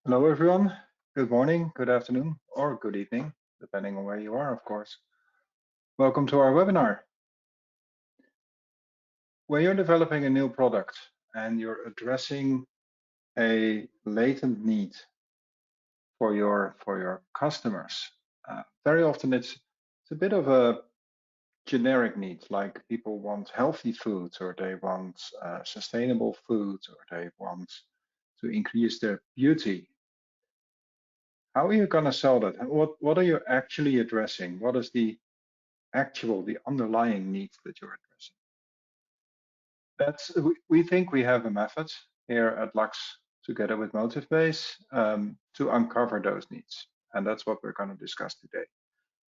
Hello, everyone. Good morning, good afternoon, or good evening, depending on where you are, of course. Welcome to our webinar. When you're developing a new product and you're addressing a latent need for your customers, very often it's a bit of a generic need, like people want healthy foods, or they want sustainable foods, or they want to increase their beauty. How are you going to sell that? What are you actually addressing? What is the underlying needs that you're addressing? We think we have a method here at Lux together with Motivebase to uncover those needs. And that's what we're going to discuss today.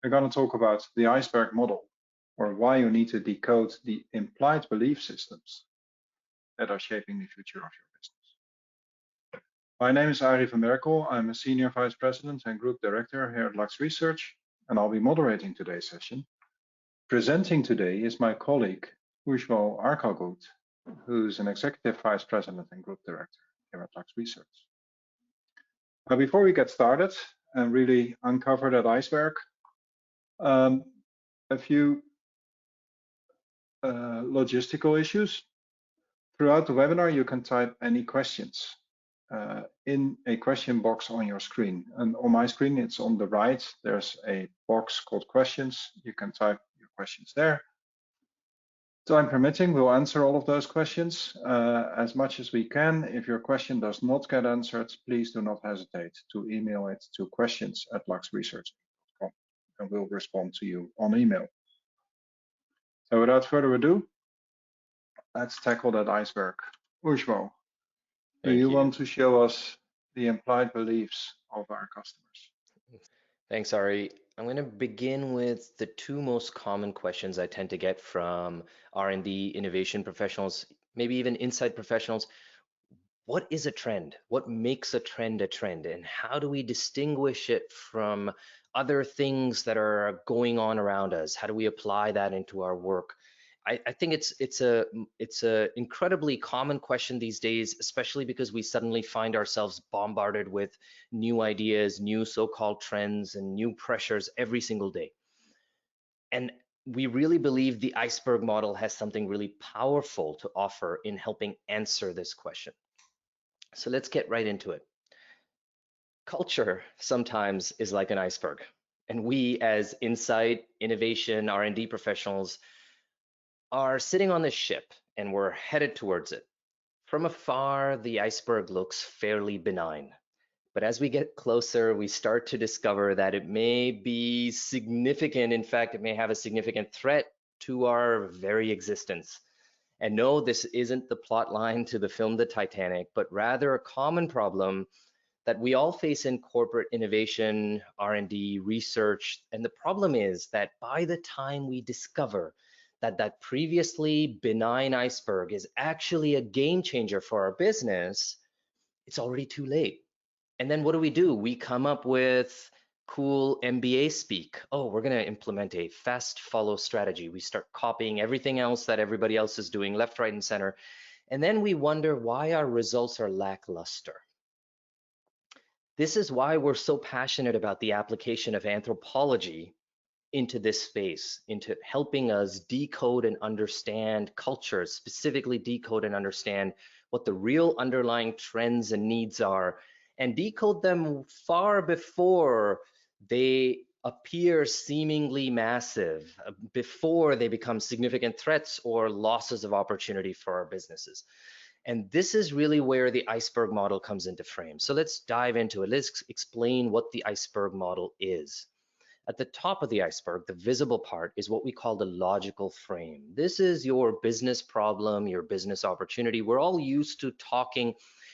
We're going to talk about the Iceberg model, or why you need to decode the implied belief systems that are shaping the future of your business. My name is Arie van Berkel. I'm a Senior Vice President and Group Director here at Lux Research, and I'll be moderating today's session. Presenting today is my colleague, Ujjwal Arkagut, who's an Executive Vice President and Group Director here at Lux Research. Now, before we get started and really uncover that iceberg, a few logistical issues. Throughout the webinar, you can type any questions in a question box on your screen. And on my screen, it's on the right. There's a box called questions. You can type your questions there. Time permitting, we'll answer all of those questions as much as we can. If your question does not get answered, please do not hesitate to email it to questions@luxresearch.com, and we'll respond to you on email. So without further ado, let's tackle that iceberg. Ujjwal, do you want to show us the implied beliefs of our customers? Thanks, Ari. I'm going to begin with the two most common questions I tend to get from R&D innovation professionals, maybe even inside professionals. What is a trend? What makes a trend a trend? And how do we distinguish it from other things that are going on around us? How do we apply that into our work? I think it's a incredibly common question these days, especially because we suddenly find ourselves bombarded with new ideas, new so-called trends, and new pressures every single day. And we really believe the iceberg model has something really powerful to offer in helping answer this question. So let's get right into it. Culture sometimes is like an iceberg, and we as insight, innovation, R&D professionals are sitting on this ship and we're headed towards it. From afar, the iceberg looks fairly benign. But as we get closer, we start to discover that it may be significant. In fact, it may have a significant threat to our very existence. And no, this isn't the plot line to the film The Titanic, but rather a common problem that we all face in corporate innovation, R&D, research. And the problem is that by the time we discover that that previously benign iceberg is actually a game changer for our business, it's already too late. And then what do? We come up with cool MBA speak. Oh, we're going to implement a fast follow strategy. We start copying everything else that everybody else is doing, left, right, and center. And then we wonder why our results are lackluster. This is why we're so passionate about the application of anthropology into this space, into helping us decode and understand cultures, specifically decode and understand what the real underlying trends and needs are, and decode them far before they appear seemingly massive, before they become significant threats or losses of opportunity for our businesses. And this is really where the iceberg model comes into frame. So let's dive into it. Let's explain what the iceberg model is. At the top of the iceberg, the visible part, is what we call the logical frame. This is your business problem, your business opportunity. We're all used to talking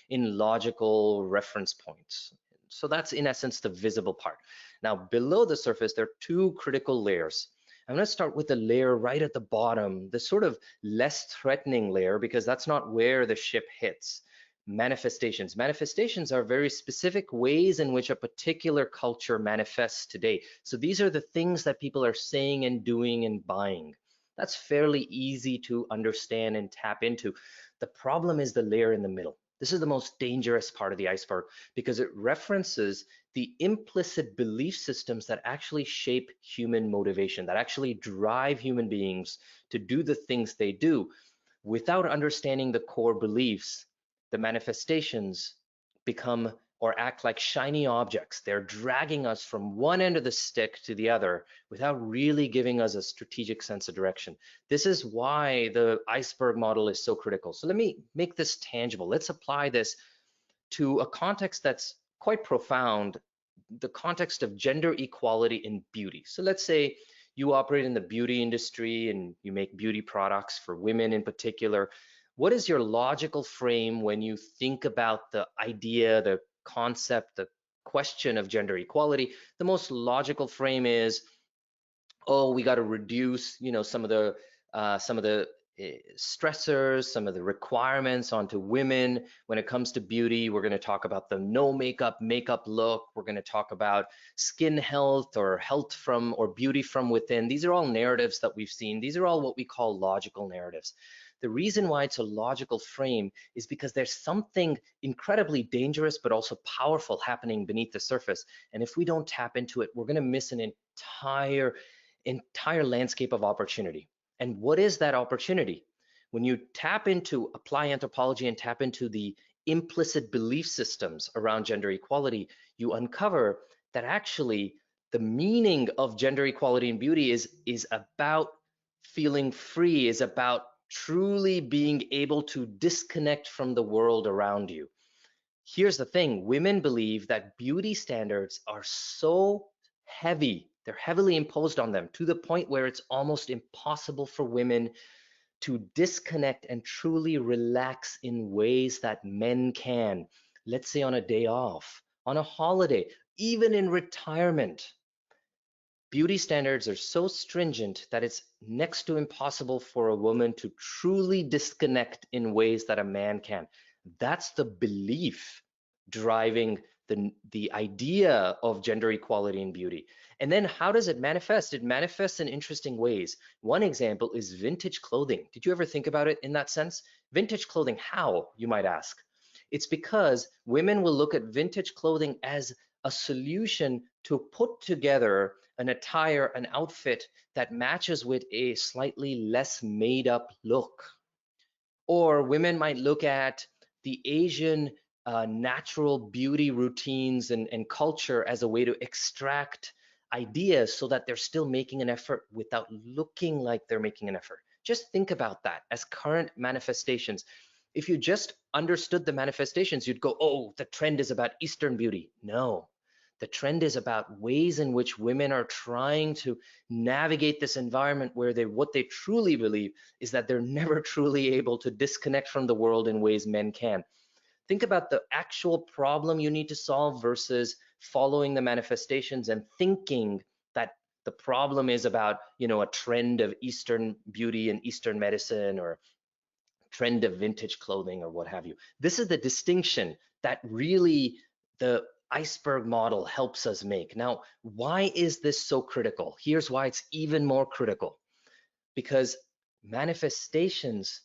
in logical reference points. So that's in essence the visible part. Now below the surface, there are two critical layers. I'm going to start with the layer right at the bottom, the sort of less threatening layer, because that's not where the ship hits. Manifestations. Manifestations are very specific ways in which a particular culture manifests today. So these are the things that people are saying and doing and buying. That's fairly easy to understand and tap into. The problem is the layer in the middle. This is the most dangerous part of the iceberg because it references the implicit belief systems that actually shape human motivation, that actually drive human beings to do the things they do. Without understanding the core beliefs, the manifestations become or act like shiny objects. They're dragging us from one end of the stick to the other without really giving us a strategic sense of direction. This is why the iceberg model is so critical. So let me make this tangible. Let's apply this to a context that's quite profound, the context of gender equality in beauty. So let's say you operate in the beauty industry and you make beauty products for women in particular. What is your logical frame when you think about the idea, the concept, the question of gender equality? The most logical frame is, oh, we got to reduce, some of the stressors, some of the requirements onto women. When it comes to beauty, we're going to talk about the no makeup look. We're going to talk about skin health or health from or beauty from within. These are all narratives that we've seen. These are all what we call logical narratives. The reason why it's a logical frame is because there's something incredibly dangerous but also powerful happening beneath the surface. And if we don't tap into it, we're going to miss an entire landscape of opportunity. And what is that opportunity? When you tap into, apply anthropology and tap into the implicit belief systems around gender equality, you uncover that actually the meaning of gender equality and beauty is about feeling free, is about truly being able to disconnect from the world around you. Here's the thing, women believe that beauty standards are so heavy, they're heavily imposed on them to the point where it's almost impossible for women to disconnect and truly relax in ways that men can. Let's say on a day off, on a holiday, even in retirement. Beauty standards are so stringent that it's next to impossible for a woman to truly disconnect in ways that a man can. That's the belief driving the idea of gender equality in beauty. And then how does it manifest? It manifests in interesting ways. One example is vintage clothing. Did you ever think about it in that sense? Vintage clothing, how, you might ask? It's because women will look at vintage clothing as a solution to put together an attire, an outfit that matches with a slightly less made up look. Or women might look at the Asian natural beauty routines and culture as a way to extract ideas so that they're still making an effort without looking like they're making an effort. Just think about that as current manifestations. If you just understood the manifestations, you'd go, oh, the trend is about Eastern beauty. No, the trend is about ways in which women are trying to navigate this environment where what they truly believe is that they're never truly able to disconnect from the world in ways men can. Think about the actual problem you need to solve versus following the manifestations and thinking that the problem is about, a trend of Eastern beauty and Eastern medicine or trend of vintage clothing or what have you. This is the distinction that really the iceberg model helps us make. Now, why is this so critical? Here's why it's even more critical. Because manifestations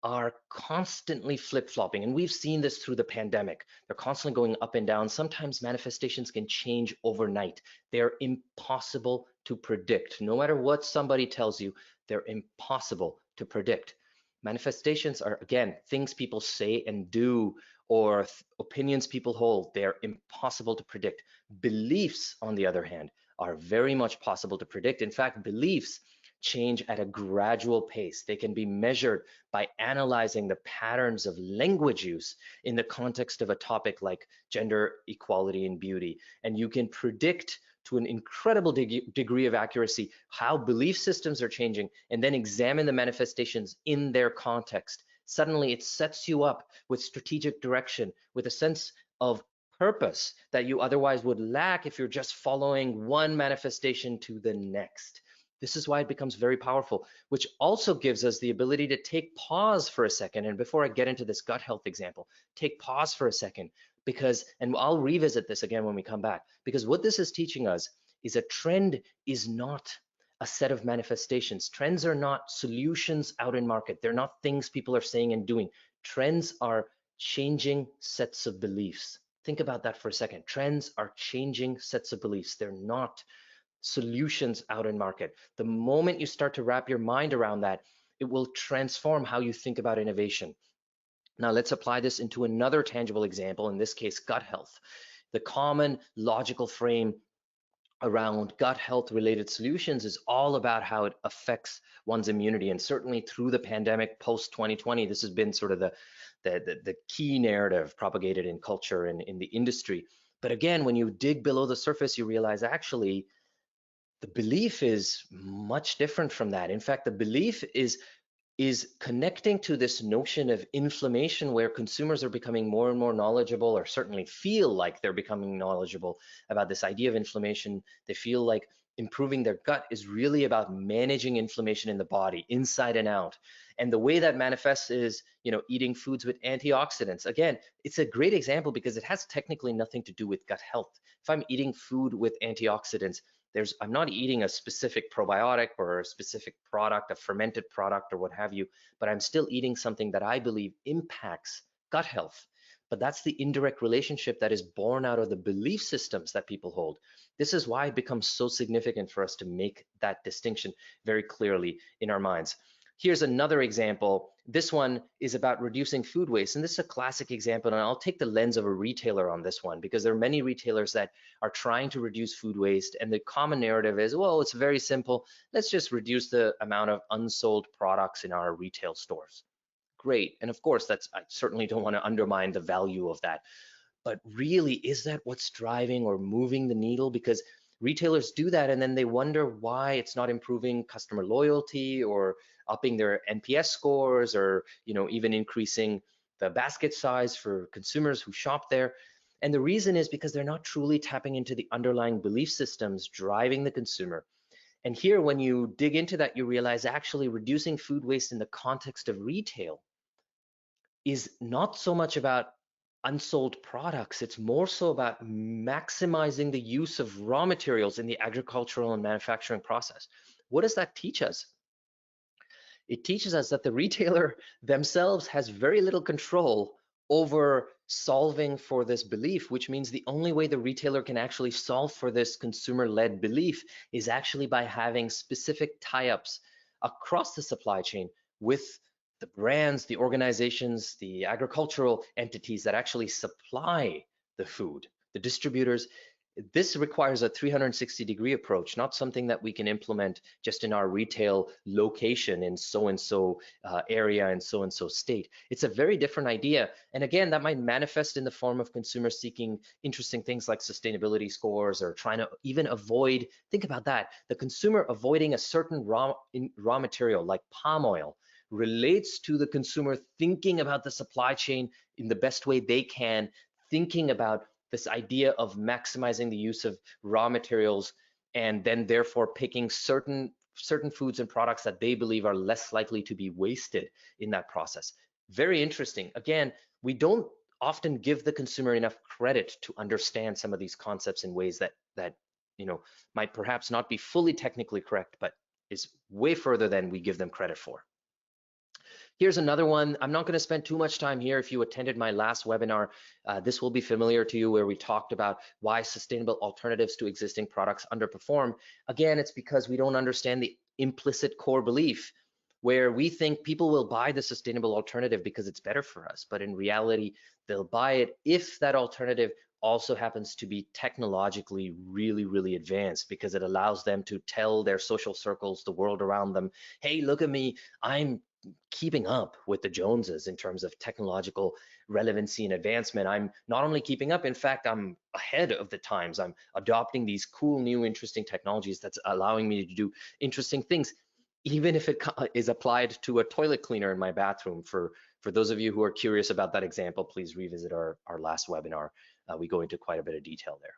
are constantly flip-flopping, and we've seen this through the pandemic. They're constantly going up and down. Sometimes manifestations can change overnight. They're impossible to predict. No matter what somebody tells you, they're impossible to predict. Manifestations are, again, things people say and do, or opinions people hold. They're impossible to predict. Beliefs, on the other hand, are very much possible to predict. In fact, beliefs change at a gradual pace. They can be measured by analyzing the patterns of language use in the context of a topic like gender equality and beauty. And you can predict to an incredible degree of accuracy how belief systems are changing and then examine the manifestations in their context. Suddenly it sets you up with strategic direction, with a sense of purpose that you otherwise would lack if you're just following one manifestation to the next. This is why it becomes very powerful, which also gives us the ability to take pause for a second. And before I get into this gut health example, take pause for a second because, and I'll revisit this again when we come back, because what this is teaching us is a trend is not a set of manifestations. Trends are not solutions out in market. They're not things people are saying and doing. Trends are changing sets of beliefs. Think about that for a second. Trends are changing sets of beliefs. They're not solutions out in market. The moment you start to wrap your mind around that, it will transform how you think about innovation. Now let's apply this into another tangible example, in this case, gut health. The common logical frame around gut health related solutions is all about how it affects one's immunity. And certainly through the pandemic post 2020, this has been sort of the key narrative propagated in culture and in the industry. But again, when you dig below the surface, you realize actually the belief is much different from that. In fact, the belief is connecting to this notion of inflammation, where consumers are becoming more and more knowledgeable, or certainly feel like they're becoming knowledgeable about this idea of inflammation. They feel like improving their gut is really about managing inflammation in the body, inside and out. And the way that manifests is, eating foods with antioxidants. Again, it's a great example because it has technically nothing to do with gut health. If I'm eating food with antioxidants, I'm not eating a specific probiotic or a specific product, a fermented product or what have you, but I'm still eating something that I believe impacts gut health. But that's the indirect relationship that is born out of the belief systems that people hold. This is why it becomes so significant for us to make that distinction very clearly in our minds. Here's another example. This one is about reducing food waste. And this is a classic example. And I'll take the lens of a retailer on this one, because there are many retailers that are trying to reduce food waste. And the common narrative is, well, it's very simple. Let's just reduce the amount of unsold products in our retail stores. Great. And of course, I certainly don't want to undermine the value of that. But really, is that what's driving or moving the needle? Because retailers do that and then they wonder why it's not improving customer loyalty or upping their NPS scores, or even increasing the basket size for consumers who shop there. And the reason is because they're not truly tapping into the underlying belief systems driving the consumer. And here, when you dig into that, you realize actually reducing food waste in the context of retail is not so much about unsold products. It's more so about maximizing the use of raw materials in the agricultural and manufacturing process. What does that teach us? It teaches us that the retailer themselves has very little control over solving for this belief, which means the only way the retailer can actually solve for this consumer-led belief is actually by having specific tie-ups across the supply chain with the brands, the organizations, the agricultural entities that actually supply the food, the distributors. This requires a 360-degree approach, not something that we can implement just in our retail location in so-and-so area in so-and-so state. It's a very different idea. And again, that might manifest in the form of consumers seeking interesting things like sustainability scores, or trying to even avoid, think about that, the consumer avoiding a certain raw material like palm oil relates to the consumer thinking about the supply chain in the best way they can, thinking about this idea of maximizing the use of raw materials, and then therefore picking certain foods and products that they believe are less likely to be wasted in that process. Very interesting. Again, we don't often give the consumer enough credit to understand some of these concepts in ways that might perhaps not be fully technically correct, but is way further than we give them credit for. Here's another one. I'm not going to spend too much time here. If you attended my last webinar, this will be familiar to you, where we talked about why sustainable alternatives to existing products underperform. Again, it's because we don't understand the implicit core belief, where we think people will buy the sustainable alternative because it's better for us. But in reality, they'll buy it if that alternative also happens to be technologically really, really advanced, because it allows them to tell their social circles, the world around them, hey, look at me, I'm keeping up with the Joneses in terms of technological relevancy and advancement. I'm not only keeping up, in fact, I'm ahead of the times. I'm adopting these cool, new, interesting technologies that's allowing me to do interesting things, even if it is applied to a toilet cleaner in my bathroom. For those of you who are curious about that example, please revisit our last webinar. We go into quite a bit of detail there.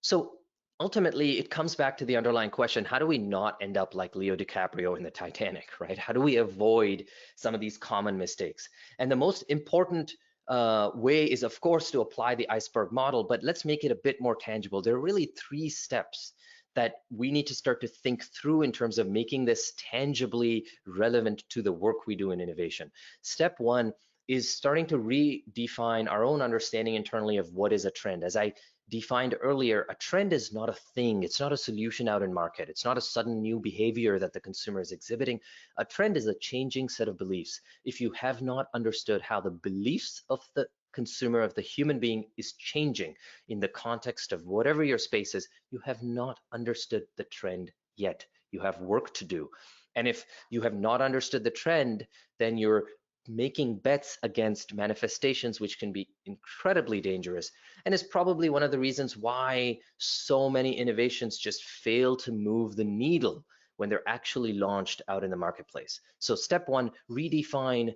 So ultimately, it comes back to the underlying question: how do we not end up like Leo DiCaprio in the Titanic, right? How do we avoid some of these common mistakes? And the most important way is, of course, to apply the Iceberg model, but let's make it a bit more tangible. There are really 3 steps that we need to start to think through in terms of making this tangibly relevant to the work we do in innovation. Step 1 is starting to redefine our own understanding internally of what is a trend. As I defined earlier, a trend is not a thing. It's not a solution out in market. It's not a sudden new behavior that the consumer is exhibiting. A trend is a changing set of beliefs. If you have not understood how the beliefs of the consumer, of the human being, is changing in the context of whatever your space is, you have not understood the trend yet. You have work to do. And if you have not understood the trend, then you're making bets against manifestations, which can be incredibly dangerous, and is probably one of the reasons why so many innovations just fail to move the needle when they're actually launched out in the marketplace. So step one, redefine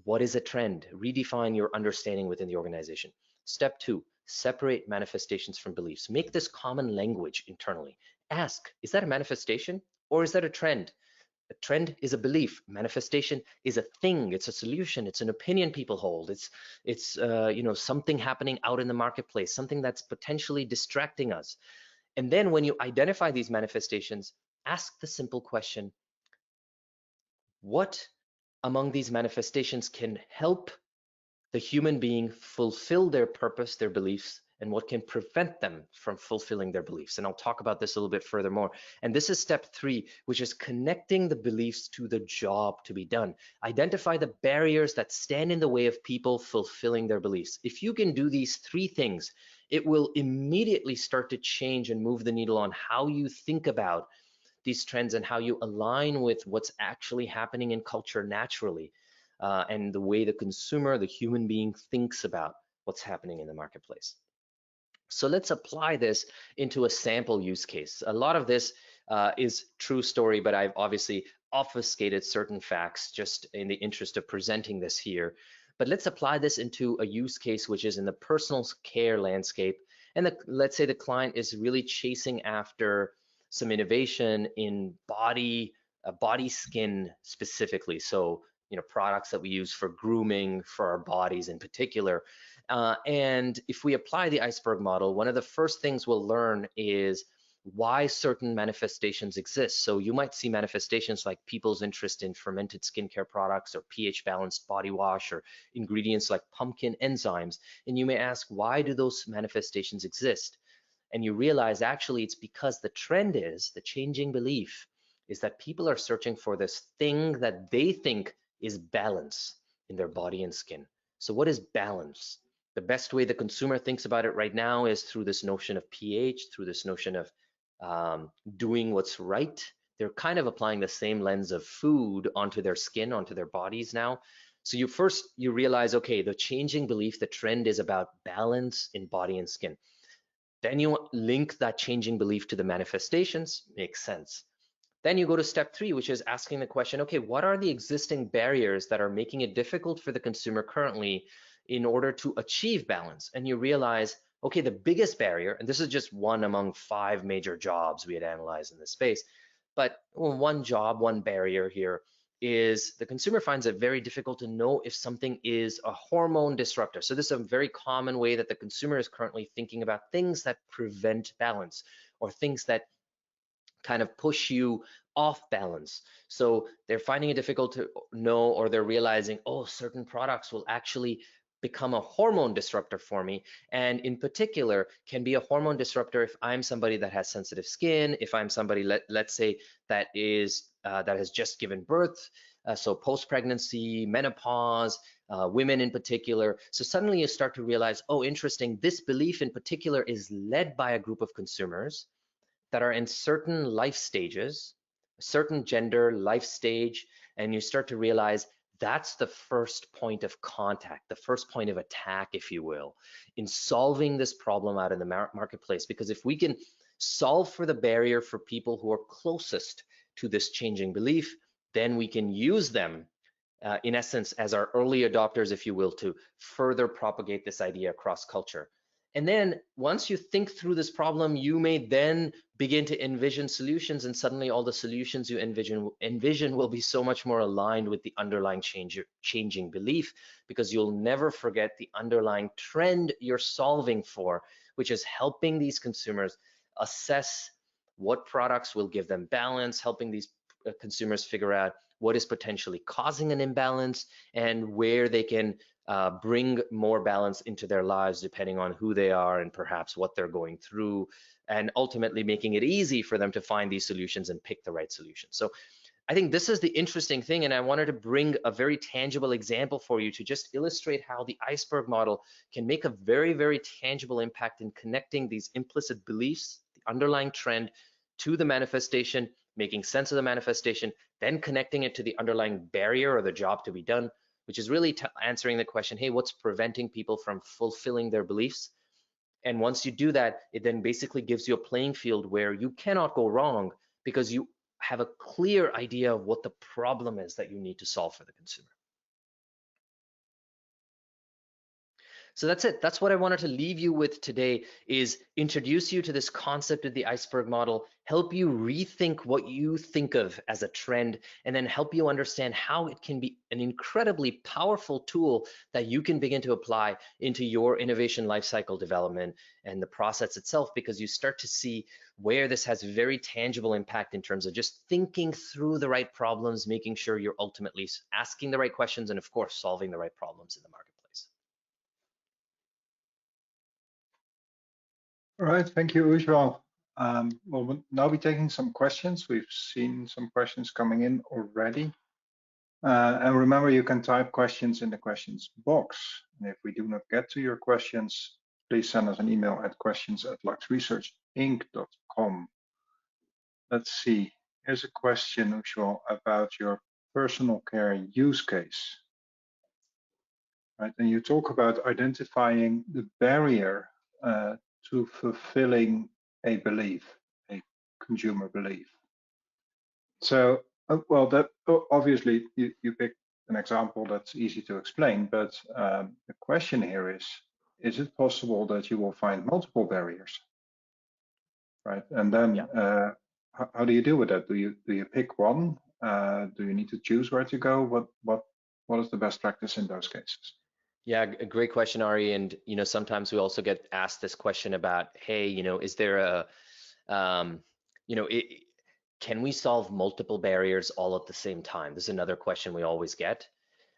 what is a trend, redefine your understanding within the organization. Step two, separate manifestations from beliefs. Make this common language internally. Ask, is that a manifestation or is that a trend? A trend is a belief. Manifestation is a thing. It's a solution. It's an opinion people hold. It's something happening out in the marketplace, something that's potentially distracting us. And then when you identify these manifestations, ask the simple question: what among these manifestations can help the human being fulfill their purpose, their beliefs, and what can prevent them from fulfilling their beliefs? And I'll talk about this a little bit furthermore. And this is step three, which is connecting the beliefs to the job to be done. Identify the barriers that stand in the way of people fulfilling their beliefs. If you can do these three things, it will immediately start to change and move the needle on how you think about these trends and how you align with what's actually happening in culture naturally. And the way the consumer, the human being, thinks about what's happening in the marketplace. So let's apply this into a sample use case. A lot of this is true story, but I've obviously obfuscated certain facts just in the interest of presenting this here. But let's apply this into a use case which is in the personal care landscape. And let's say the client is really chasing after some innovation in body skin specifically. So products that we use for grooming for our bodies in particular. And if we apply the iceberg model, one of the first things we'll learn is why certain manifestations exist. So you might see manifestations like people's interest in fermented skincare products or pH balanced body wash or ingredients like pumpkin enzymes. And you may ask, why do those manifestations exist? And you realize actually it's because the trend is, the changing belief is that people are searching for this thing that they think is balance in their body and skin. So what is balance? The best way the consumer thinks about it right now is through this notion of pH, through this notion of doing what's right. They're kind of applying the same lens of food onto their skin, onto their bodies now. So you realize, okay, the changing belief, the trend is about balance in body and skin. Then you link that changing belief to the manifestations, makes sense. Then you go to step three, which is asking the question, okay, what are the existing barriers that are making it difficult for the consumer currently in order to achieve balance? And you realize, okay, the biggest barrier, and this is just one among 5 major jobs we had analyzed in this space, but one job, one barrier here is the consumer finds it very difficult to know if something is a hormone disruptor. So this is a very common way that the consumer is currently thinking about things that prevent balance or things that kind of push you off balance. So they're finding it difficult to know, or they're realizing, oh, certain products will actually become a hormone disruptor for me. And in particular, can be a hormone disruptor if I'm somebody that has sensitive skin, if I'm somebody, let's say, that has just given birth, so post-pregnancy, menopause, women in particular. So suddenly you start to realize, oh, interesting, this belief in particular is led by a group of consumers that are in certain life stages, a certain gender, life stage, and you start to realize that's the first point of contact, the first point of attack, if you will, in solving this problem out in the marketplace. Because if we can solve for the barrier for people who are closest to this changing belief, then we can use them in essence as our early adopters, if you will, to further propagate this idea across culture. And then once you think through this problem, you may then begin to envision solutions, and suddenly all the solutions you envision will be so much more aligned with the underlying changing belief, because you'll never forget the underlying trend you're solving for, which is helping these consumers assess what products will give them balance, helping these consumers figure out what is potentially causing an imbalance and where they can bring more balance into their lives depending on who they are and perhaps what they're going through, and ultimately making it easy for them to find these solutions and pick the right solution. So I think this is the interesting thing, and I wanted to bring a very tangible example for you to just illustrate how the iceberg model can make a very, very tangible impact in connecting these implicit beliefs, the underlying trend, to the manifestation, making sense of the manifestation, then connecting it to the underlying barrier or the job to be done, which is really answering the question, hey, what's preventing people from fulfilling their beliefs? And once you do that, it then basically gives you a playing field where you cannot go wrong because you have a clear idea of what the problem is that you need to solve for the consumer. So that's it. That's what I wanted to leave you with today, is introduce you to this concept of the iceberg model, help you rethink what you think of as a trend, and then help you understand how it can be an incredibly powerful tool that you can begin to apply into your innovation lifecycle development and the process itself, because you start to see where this has very tangible impact in terms of just thinking through the right problems, making sure you're ultimately asking the right questions, and of course, solving the right problems in the marketplace. All right, thank you, Ujjwal. We'll now be taking some questions. We've seen some questions coming in already. And remember, you can type questions in the questions box. And if we do not get to your questions, please send us an email at questions@luxresearchinc.com. Let's see. Here's a question, Ujjwal, about your personal care use case. Right, and you talk about identifying the barrier to fulfilling a belief, a consumer belief. So, well, that obviously you picked an example that's easy to explain, but the question here is it possible that you will find multiple barriers, right? And then how do you deal with that? Do you pick one? Do you need to choose where to go? What is the best practice in those cases? Yeah, a great question, Ari. And sometimes we also get asked this question about, hey, is there a, can we solve multiple barriers all at the same time? This is another question we always get.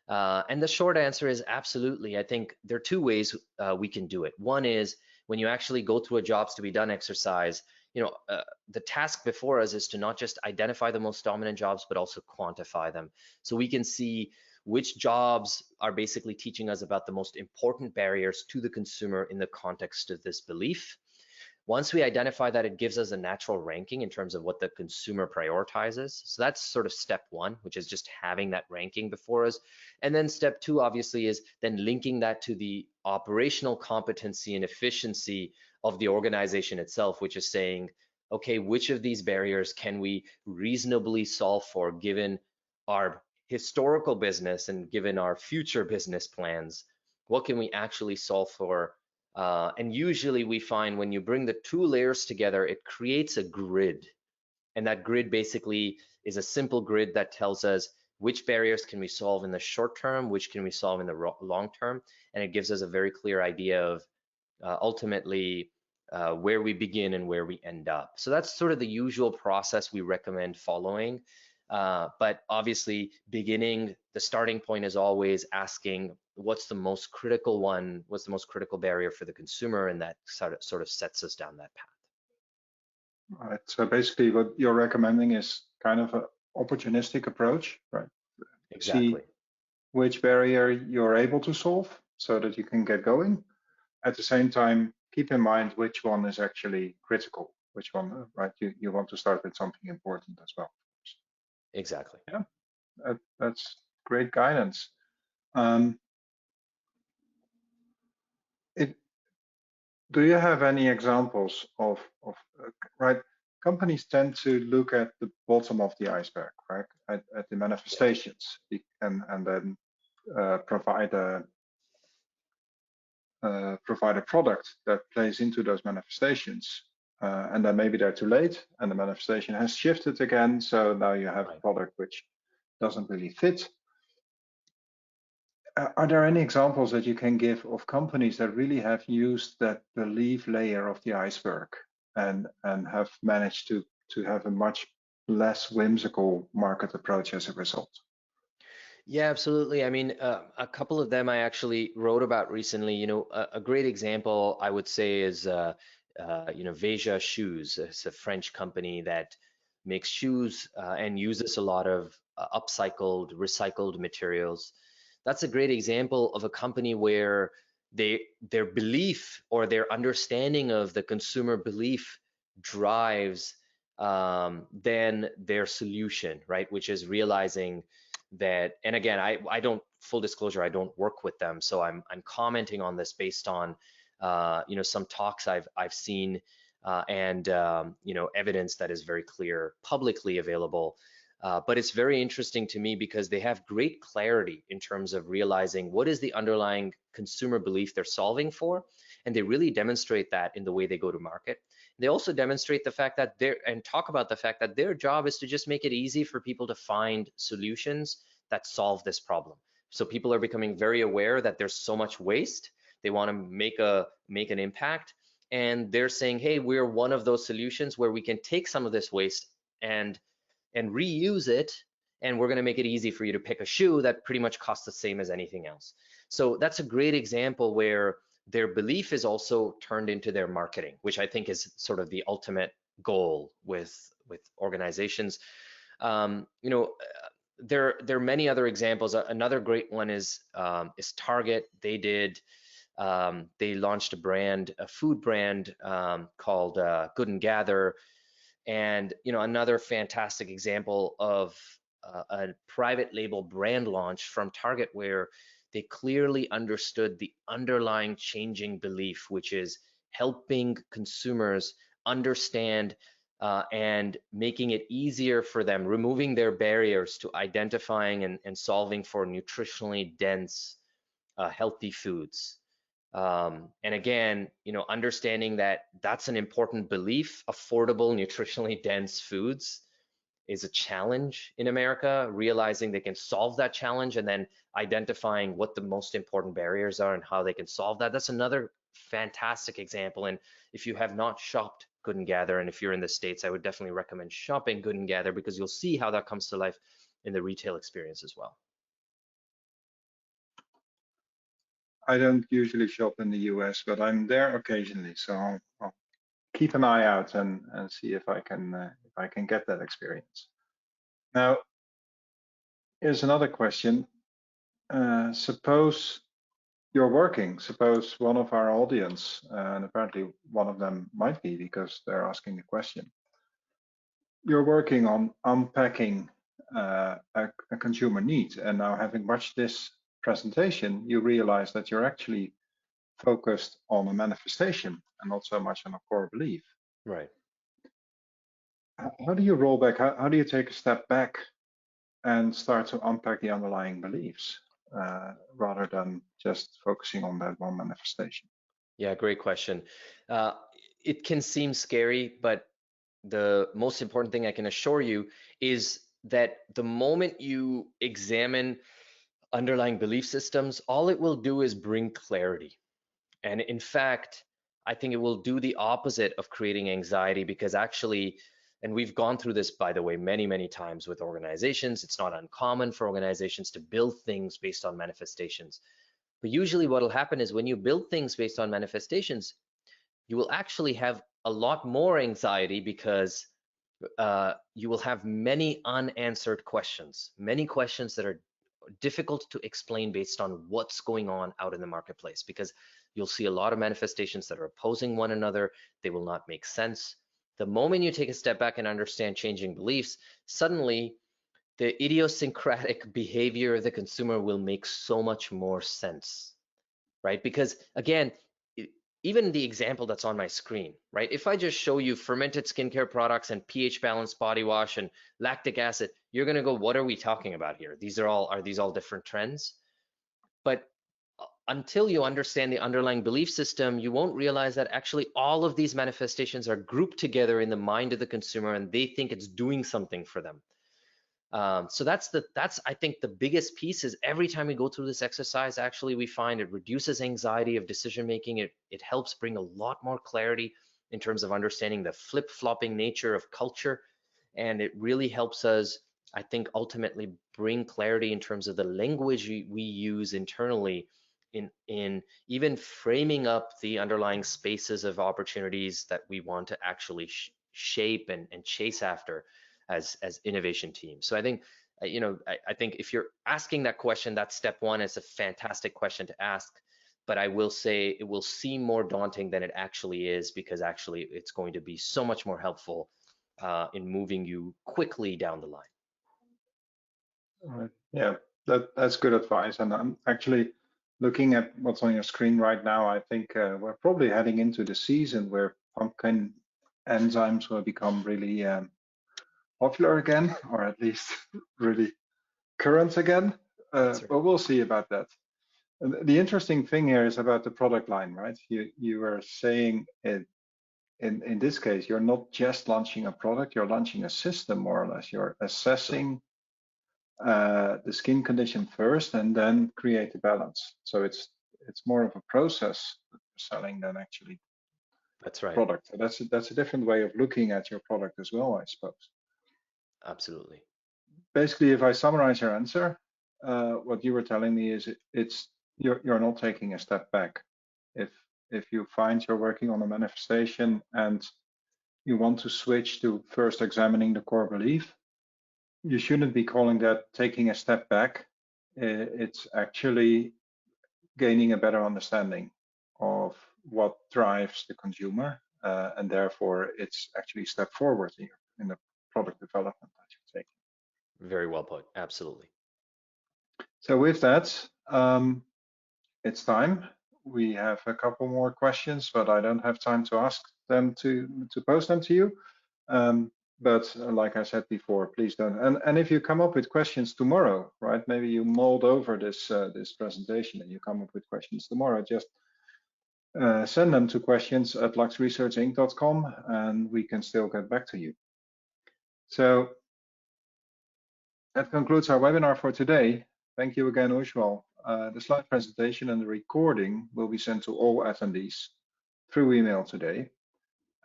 And the short answer is absolutely. I think there are two ways we can do it. One is when you actually go through a jobs to be done exercise, the task before us is to not just identify the most dominant jobs, but also quantify them. So we can see which jobs are basically teaching us about the most important barriers to the consumer in the context of this belief. Once we identify that, it gives us a natural ranking in terms of what the consumer prioritizes. So that's sort of step one, which is just having that ranking before us. And then step two, obviously, is then linking that to the operational competency and efficiency of the organization itself, which is saying, okay, which of these barriers can we reasonably solve for given our historical business and given our future business plans? What can we actually solve for? And usually we find when you bring the two layers together, it creates a grid. And that grid basically is a simple grid that tells us which barriers can we solve in the short term, which can we solve in the long term. And it gives us a very clear idea of ultimately where we begin and where we end up. So that's sort of the usual process we recommend following. But obviously, the starting point is always asking what's the most critical one, what's the most critical barrier for the consumer, and that sort of sets us down that path. All right. So basically, what you're recommending is kind of an opportunistic approach, right? Exactly. See which barrier you're able to solve so that you can get going. At the same time, keep in mind which one is actually critical, which one, right? You want to start with something important as well. Exactly. Yeah, that's great guidance. Do you have any examples of right? Companies tend to look at the bottom of the iceberg, right? At the manifestations, and then provide a product that plays into those manifestations. And then maybe they're too late, and the manifestation has shifted again. So now you have a product which doesn't really fit. Are there any examples that you can give of companies that really have used that belief layer of the iceberg and have managed to have a much less whimsical market approach as a result? Yeah, absolutely. I mean, a couple of them I actually wrote about recently. A great example I would say is, Veja Shoes. It's a French company that makes shoes and uses a lot of upcycled, recycled materials. That's a great example of a company where their belief or their understanding of the consumer belief drives then their solution, right? Which is realizing that, and again, I don't, full disclosure, I don't work with them, so I'm commenting on this based on some talks I've seen and evidence that is very clear publicly available. But it's very interesting to me because they have great clarity in terms of realizing what is the underlying consumer belief they're solving for, and they really demonstrate that in the way they go to market. They also demonstrate the fact that and talk about the fact that their job is to just make it easy for people to find solutions that solve this problem. So people are becoming very aware that there's so much waste. They want to make an impact, and they're saying, hey, we're one of those solutions where we can take some of this waste and reuse it, and we're going to make it easy for you to pick a shoe that pretty much costs the same as anything else. So that's a great example where their belief is also turned into their marketing, which I think is sort of the ultimate goal with organizations. There are many other examples. Another great one is Target. They launched a food brand called Good and Gather, and another fantastic example of a private label brand launch from Target where they clearly understood the underlying changing belief, which is helping consumers understand and making it easier for them, removing their barriers to identifying and solving for nutritionally dense, healthy foods. And again, understanding that that's an important belief. Affordable, nutritionally dense foods is a challenge in America. Realizing they can solve that challenge and then identifying what the most important barriers are and how they can solve that. That's another fantastic example. And if you have not shopped Good and Gather, and if you're in the States, I would definitely recommend shopping Good and Gather because you'll see how that comes to life in the retail experience as well. I don't usually shop in the US, but I'm there occasionally, so I'll keep an eye out and see if I can get that experience. Now, here's another question. Suppose you're working. Suppose one of our audience, and apparently one of them might be because they're asking the question. You're working on unpacking a consumer need, and now having watched this presentation, you realize that you're actually focused on a manifestation and not so much on a core belief. Right. How do you roll back? How do you take a step back and start to unpack the underlying beliefs rather than just focusing on that one manifestation? Yeah, great question. Uh, it can seem scary, but the most important thing I can assure you is that the moment you examine underlying belief systems, all it will do is bring clarity. And in fact, I think it will do the opposite of creating anxiety because actually, and we've gone through this, by the way, many, many times with organizations. It's not uncommon for organizations to build things based on manifestations. But usually what will happen is when you build things based on manifestations, you will actually have a lot more anxiety because you will have many unanswered questions, many questions that are difficult to explain based on what's going on out in the marketplace, because you'll see a lot of manifestations that are opposing one another. They will not make sense. The moment you take a step back and understand changing beliefs, suddenly the idiosyncratic behavior of the consumer will make so much more sense, right? Because again, even the example that's on my screen, right? If I just show you fermented skincare products and pH balanced body wash and lactic acid, you're gonna go, what are we talking about here? Are these all different trends? But until you understand the underlying belief system, you won't realize that actually all of these manifestations are grouped together in the mind of the consumer and they think it's doing something for them. So that's I think the biggest piece is every time we go through this exercise, actually we find it reduces anxiety of decision making. It helps bring a lot more clarity in terms of understanding the flip-flopping nature of culture, and it really helps us, I think, ultimately bring clarity in terms of the language we use internally in even framing up the underlying spaces of opportunities that we want to actually shape and chase after as innovation teams. So I think I think if you're asking that question, that's step one. It's a fantastic question to ask, but I will say it will seem more daunting than it actually is, because actually it's going to be so much more helpful in moving you quickly down the line. Yeah, that's good advice. And I'm actually looking at what's on your screen right now. I think we're probably heading into the season where pumpkin enzymes will become really popular again, or at least really current again. Right. But we'll see about that. And the interesting thing here is about the product line, right? You were saying it, in this case, you're not just launching a product, you're launching a system, more or less. You're assessing the skin condition first and then create the balance. So it's more of a process that you're selling than actually That's right. product. So that's a different way of looking at your product as well, I suppose. Absolutely. Basically, if I summarize your answer, what you were telling me is you're not taking a step back. If you find you're working on a manifestation and you want to switch to first examining the core belief, you shouldn't be calling that taking a step back. It's actually gaining a better understanding of what drives the consumer, and therefore it's actually a step forward in the product development that you're taking. Very well put. Absolutely. So with that, it's time. We have a couple more questions, but I don't have time to ask them to post them to you. But like I said before, please don't. And if you come up with questions tomorrow, right? Maybe you mold over this this presentation and you come up with questions tomorrow. Just send them to questions@luxresearchinc.com, and we can still get back to you. So that concludes our webinar for today. Thank you again, Ujwal. The slide presentation and the recording will be sent to all attendees through email today.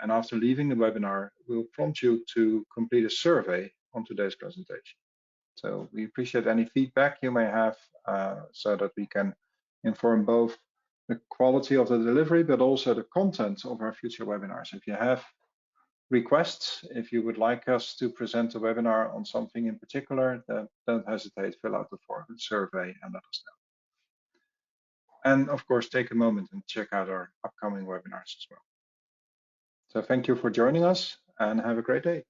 And after leaving the webinar, we'll prompt you to complete a survey on today's presentation. So we appreciate any feedback you may have so that we can inform both the quality of the delivery, but also the content of our future webinars. If you have requests, if you would like us to present a webinar on something in particular, then don't hesitate, fill out the form, survey, and let us know. And of course, take a moment and check out our upcoming webinars as well. So thank you for joining us and have a great day.